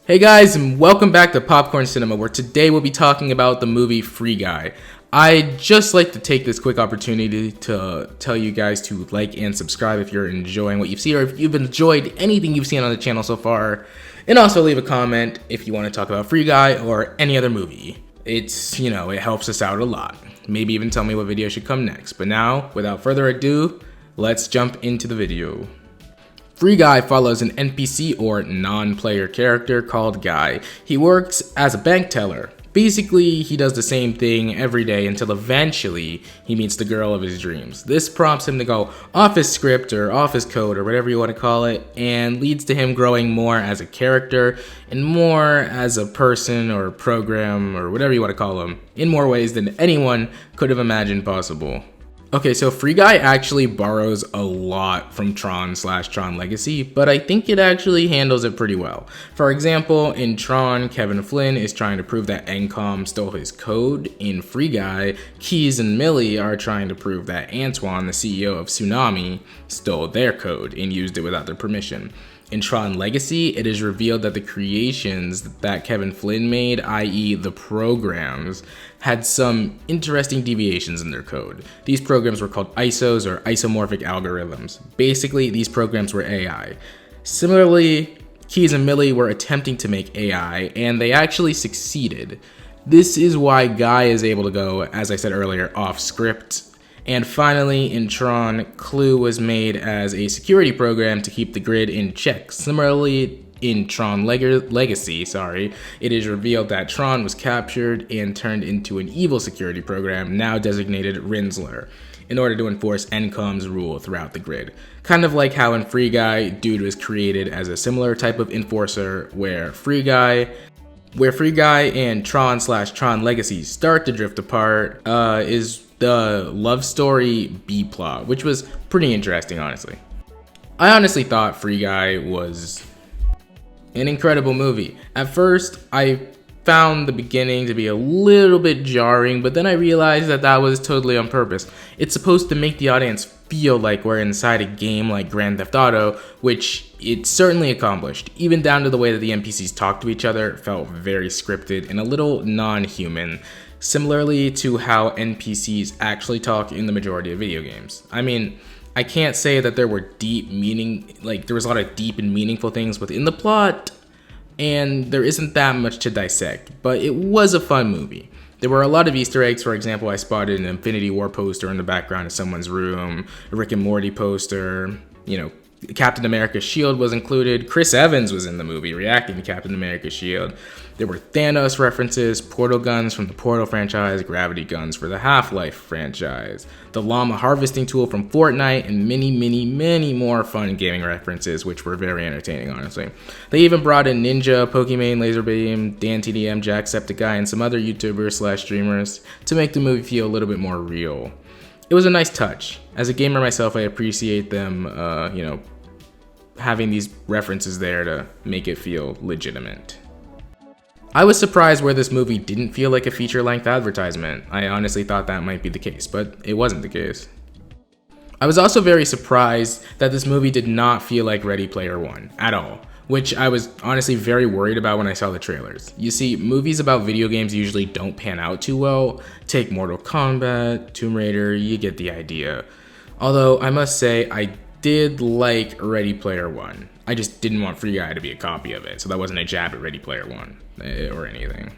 Hey guys, and welcome back to Popcorn Cinema, where today we'll be talking about the movie Free Guy. I'd just like to take this quick opportunity to tell you guys to like and subscribe if you're enjoying what you've seen, or if you've enjoyed anything you've seen on the channel so far, and also leave a comment if you want to talk about Free Guy or any other movie. It helps us out a lot. Maybe even tell me what video should come next. But now, without further ado, let's jump into the video. Free Guy follows an NPC or non-player character called Guy. He works as a bank teller. Basically, he does the same thing every day until eventually he meets the girl of his dreams. This prompts him to go off his script or off his code or whatever you want to call it, and leads to him growing more as a character and more as a person or program or whatever you want to call him, in more ways than anyone could have imagined possible. Okay, so Free Guy actually borrows a lot from Tron/Tron Legacy, but I think it actually handles it pretty well. For example, in Tron, Kevin Flynn is trying to prove that Encom stole his code. In Free Guy, Keyes and Millie are trying to prove that Antoine, the CEO of Tsunami, stole their code and used it without their permission. In Tron Legacy, it is revealed that the creations that Kevin Flynn made, i.e. the programs, had some interesting deviations in their code. These programs were called ISOs, or isomorphic algorithms. Basically, these programs were AI. Similarly, Keyes and Millie were attempting to make AI, and they actually succeeded. This is why Guy is able to go, as I said earlier, off script. And finally, in Tron, Clue was made as a security program to keep the grid in check. Similarly, in Tron Legacy, it is revealed that Tron was captured and turned into an evil security program, now designated Rinzler, in order to enforce Encom's rule throughout the grid. Kind of like how in Free Guy, Dude was created as a similar type of enforcer, where Free Guy and Tron/Tron Legacy start to drift apart is the love story B-plot, which was pretty interesting, honestly. I honestly thought Free Guy was an incredible movie. At first, I found the beginning to be a little bit jarring, but then I realized that was totally on purpose. It's supposed to make the audience feel like we're inside a game like Grand Theft Auto, which it certainly accomplished. Even down to the way that the NPCs talk to each other felt very scripted and a little non-human, similarly to how NPCs actually talk in the majority of video games. I mean, I can't say that there were there was a lot of deep and meaningful things within the plot, and there isn't that much to dissect, but it was a fun movie. There were a lot of Easter eggs. For example, I spotted an Infinity War poster in the background of someone's room, a Rick and Morty poster, Captain America's shield was included. Chris Evans was in the movie reacting to Captain America's shield. There were Thanos references, portal guns from the Portal franchise, gravity guns for the Half-Life franchise, the llama harvesting tool from Fortnite, and many more fun gaming references, which were very entertaining, honestly. They even brought in Ninja, Pokimane, Laserbeam, DanTDM, Jacksepticeye, and some other YouTubers/streamers to make the movie feel a little bit more real. It was a nice touch. As a gamer myself, I appreciate them, having these references there to make it feel legitimate. I was surprised where this movie didn't feel like a feature-length advertisement. I honestly thought that might be the case, but it wasn't the case. I was also very surprised that this movie did not feel like Ready Player One at all, which I was honestly very worried about when I saw the trailers. You see, movies about video games usually don't pan out too well. Take Mortal Kombat, Tomb Raider, you get the idea. Although, I must say, I did like Ready Player One. I just didn't want Free Guy to be a copy of it, so that wasn't a jab at Ready Player One or anything.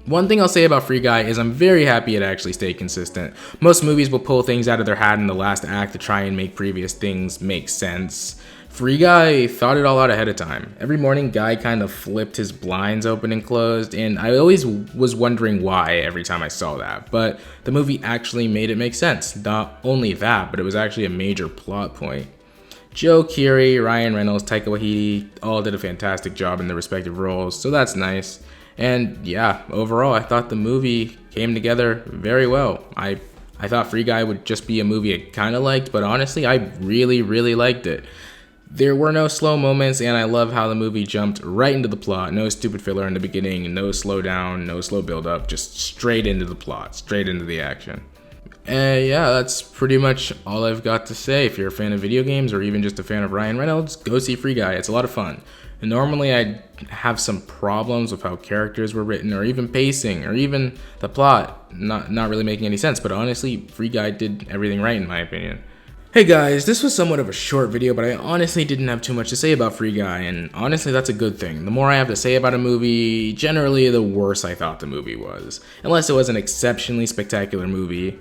One thing I'll say about Free Guy is I'm very happy it actually stayed consistent. Most movies will pull things out of their hat in the last act to try and make previous things make sense. Free Guy thought it all out ahead of time. Every morning, Guy kind of flipped his blinds open and closed, and I always was wondering why every time I saw that, but the movie actually made it make sense. Not only that, but it was actually a major plot point. Joe Keery, Ryan Reynolds, Taika Waititi all did a fantastic job in their respective roles, so that's nice. And yeah, overall, I thought the movie came together very well. I thought Free Guy would just be a movie I kind of liked, but honestly, I really liked it. There were no slow moments, and I love how the movie jumped right into the plot. No stupid filler in the beginning, no slow down, no slow build up, just straight into the plot, straight into the action. Yeah, that's pretty much all I've got to say. If you're a fan of video games or even just a fan of Ryan Reynolds, go see Free Guy. It's a lot of fun. Normally I'd have some problems with how characters were written, or even pacing, or even the plot not really making any sense, but honestly, Free Guy did everything right in my opinion. Hey guys, this was somewhat of a short video, but I honestly didn't have too much to say about Free Guy, and honestly that's a good thing. The more I have to say about a movie, generally the worse I thought the movie was. Unless it was an exceptionally spectacular movie.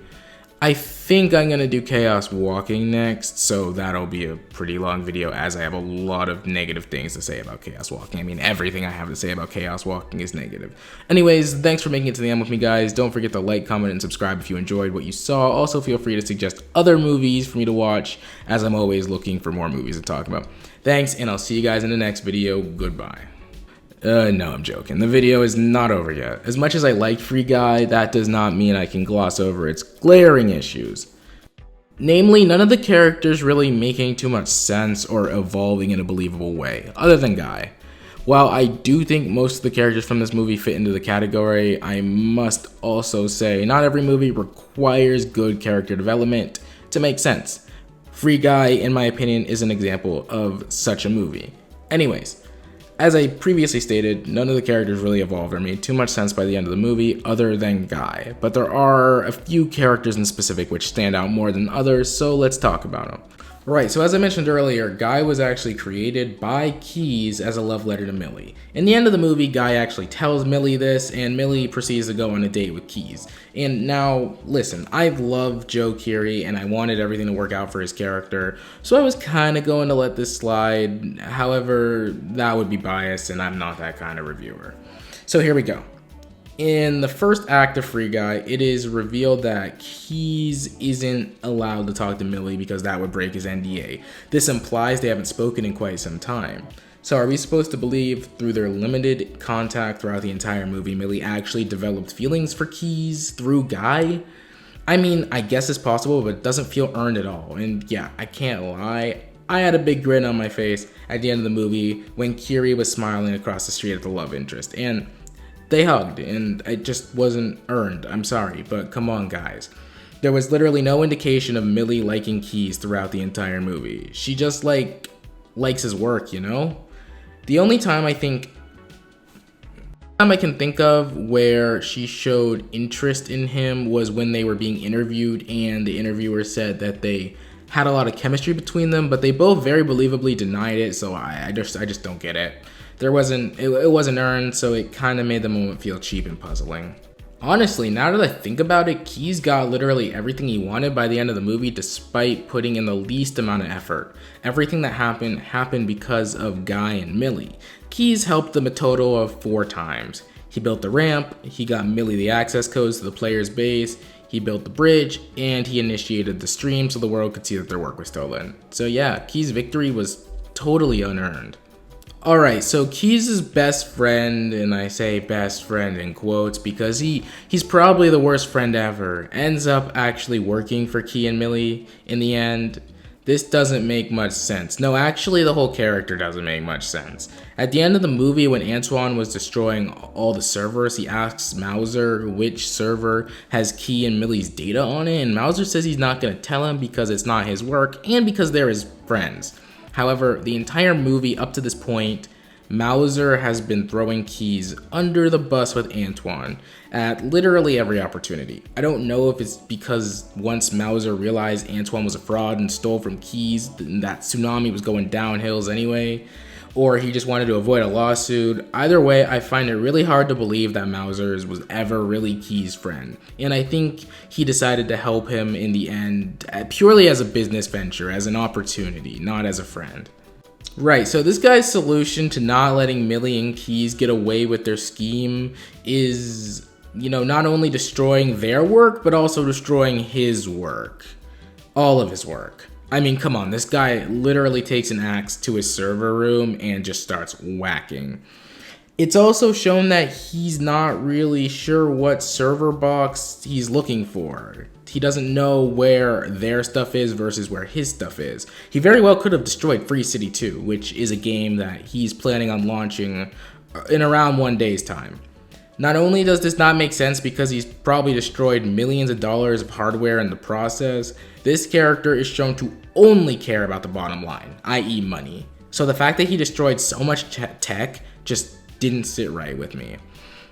I think I'm gonna do Chaos Walking next, so that'll be a pretty long video as I have a lot of negative things to say about Chaos Walking. I mean, everything I have to say about Chaos Walking is negative. Anyways, thanks for making it to the end with me, guys. Don't forget to like, comment, and subscribe if you enjoyed what you saw. Also, feel free to suggest other movies for me to watch, as I'm always looking for more movies to talk about. Thanks, and I'll see you guys in the next video. Goodbye. No, I'm joking. The video is not over yet. As much as I like Free Guy, that does not mean I can gloss over its glaring issues. Namely, none of the characters really making too much sense or evolving in a believable way, other than Guy. While I do think most of the characters from this movie fit into the category, I must also say not every movie requires good character development to make sense. Free Guy, in my opinion, is an example of such a movie. Anyways, as I previously stated, none of the characters really evolved or made too much sense by the end of the movie other than Guy, but there are a few characters in specific which stand out more than others, so let's talk about them. Right, so as I mentioned earlier, Guy was actually created by Keyes as a love letter to Millie. In the end of the movie, Guy actually tells Millie this, and Millie proceeds to go on a date with Keyes. And now, listen, I love Joe Keery, and I wanted everything to work out for his character, so I was kind of going to let this slide. However, that would be biased, and I'm not that kind of reviewer. So here we go. In the first act of Free Guy, it is revealed that Keyes isn't allowed to talk to Millie because that would break his NDA. This implies they haven't spoken in quite some time. So are we supposed to believe through their limited contact throughout the entire movie, Millie actually developed feelings for Keyes through Guy? I mean, I guess it's possible, but it doesn't feel earned at all. And yeah, I can't lie, I had a big grin on my face at the end of the movie when Keery was smiling across the street at the love interest. And they hugged, and it just wasn't earned. I'm sorry, but come on, guys. There was literally no indication of Millie liking Keyes throughout the entire movie. She just, likes his work, you know? The only time I can think of where she showed interest in him was when they were being interviewed, and the interviewer said that they had a lot of chemistry between them, but they both very believably denied it, so I just don't get it. It wasn't earned, so it kind of made the moment feel cheap and puzzling. Honestly, now that I think about it, Keyes got literally everything he wanted by the end of the movie despite putting in the least amount of effort. Everything that happened because of Guy and Millie. Keyes helped them a total of 4 times. He built the ramp, he got Millie the access codes to the player's base, he built the bridge, and he initiated the stream so the world could see that their work was stolen. So yeah, Keyes' victory was totally unearned. Alright, so Keyes' best friend, and I say best friend in quotes because he's probably the worst friend ever, ends up actually working for Key and Millie in the end. This doesn't make much sense. No, actually the whole character doesn't make much sense. At the end of the movie when Antoine was destroying all the servers, he asks Mauser which server has Key and Millie's data on it, and Mauser says he's not going to tell him because it's not his work and because they're his friends. However, the entire movie up to this point, Mauser has been throwing Keyes under the bus with Antoine at literally every opportunity. I don't know if it's because once Mauser realized Antoine was a fraud and stole from Keyes, that Tsunami was going downhills anyway, or he just wanted to avoid a lawsuit. Either way, I find it really hard to believe that Mauser was ever really Keyes' friend, and I think he decided to help him in the end purely as a business venture, as an opportunity, not as a friend. Right, so this guy's solution to not letting Millie and Keyes get away with their scheme is, not only destroying their work, but also destroying his work. All of his work. I mean, come on, this guy literally takes an axe to his server room and just starts whacking. It's also shown that he's not really sure what server box he's looking for. He doesn't know where their stuff is versus where his stuff is. He very well could have destroyed Free City 2, which is a game that he's planning on launching in around 1 day's time. Not only does this not make sense because he's probably destroyed millions of dollars of hardware in the process, this character is shown to only care about the bottom line, i.e. money. So the fact that he destroyed so much tech just didn't sit right with me.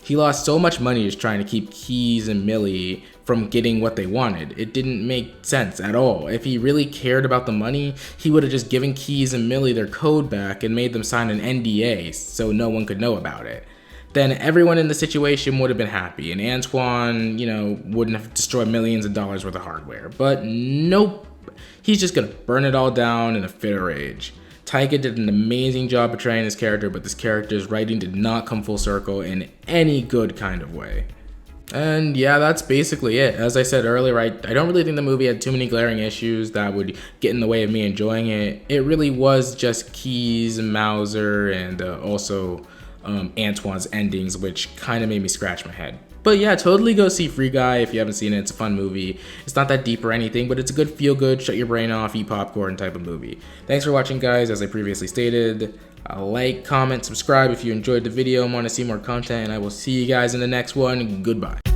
He lost so much money just trying to keep Keyes and Millie from getting what they wanted. It didn't make sense at all. If he really cared about the money, he would have just given Keyes and Millie their code back and made them sign an NDA so no one could know about it. Then everyone in the situation would have been happy, and Antoine, wouldn't have destroyed millions of dollars worth of hardware. But nope, he's just gonna burn it all down in a fit of rage. Taika did an amazing job portraying this character, but this character's writing did not come full circle in any good kind of way. And yeah, that's basically it. As I said earlier, I don't really think the movie had too many glaring issues that would get in the way of me enjoying it. It really was just Keyes, Mauser, and also Antoine's endings, which kind of made me scratch my head. But yeah, totally go see Free Guy if you haven't seen it. It's a fun movie. It's not that deep or anything, but it's a good feel-good, shut your brain off, eat popcorn type of movie. Thanks for watching, guys. As I previously stated, like, comment, subscribe if you enjoyed the video and want to see more content, and I will see you guys in the next one. Goodbye.